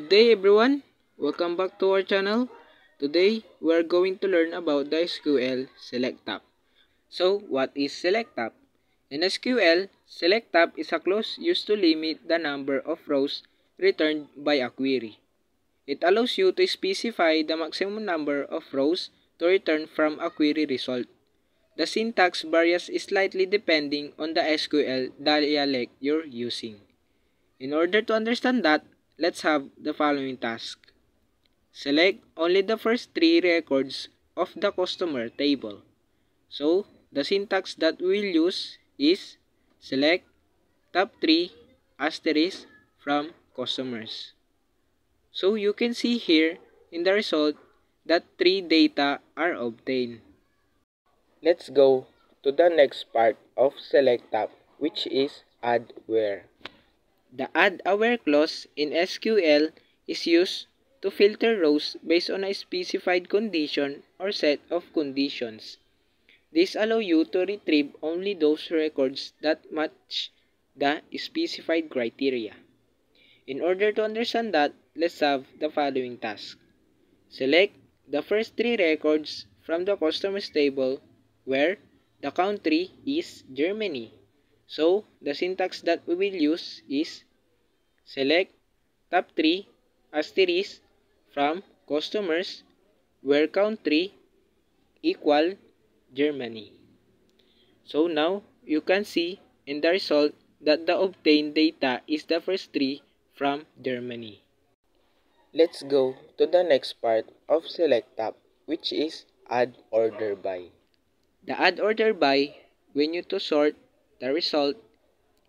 Good day everyone, welcome back to our channel. Today we are going to learn about the SQL Select Tab. So what is Select Tab? In SQL, Select Tab is a clause used to limit the number of rows returned by a query. It allows you to specify the maximum number of rows to return from a query result. The syntax varies slightly depending on the SQL dialect you're using. In order to understand that, let's have the following task. Select only the first three records of the customer table. So, the syntax that we will use is select top 3 asterisk from customers. So, you can see here in the result that 3 data are obtained. Let's go to the next part of select tab, which is add where. The add a where clause in SQL is used to filter rows based on a specified condition or set of conditions. This allows you to retrieve only those records that match the specified criteria. In order to understand that, let's have the following task. Select the first 3 records from the customers table where the country is Germany. So, the syntax that we will use is select top 3 asterisk from customers where country equal Germany. So now, you can see in the result that the obtained data is the first 3 from Germany. Let's go to the next part of select tab, which is add order by. The add order by, we need to sort the result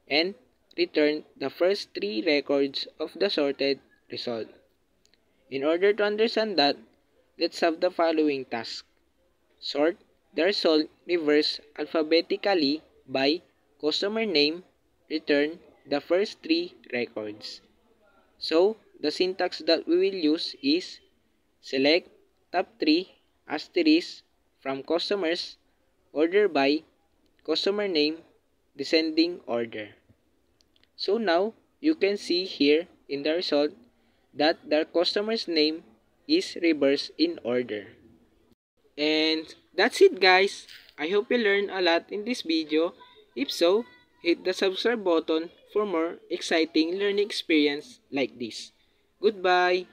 and return the first 3 records of the sorted result. In order to understand that, let's have the following task. Sort the result reverse alphabetically by customer name, return the first 3 records. So, the syntax that we will use is select top 3 asterisk from customers, order by, customer name, descending order. So now, you can see here in the result that the customer's name is reversed in order. And that's it guys. I hope you learned a lot in this video. If so, hit the subscribe button for more exciting learning experience like this. Goodbye!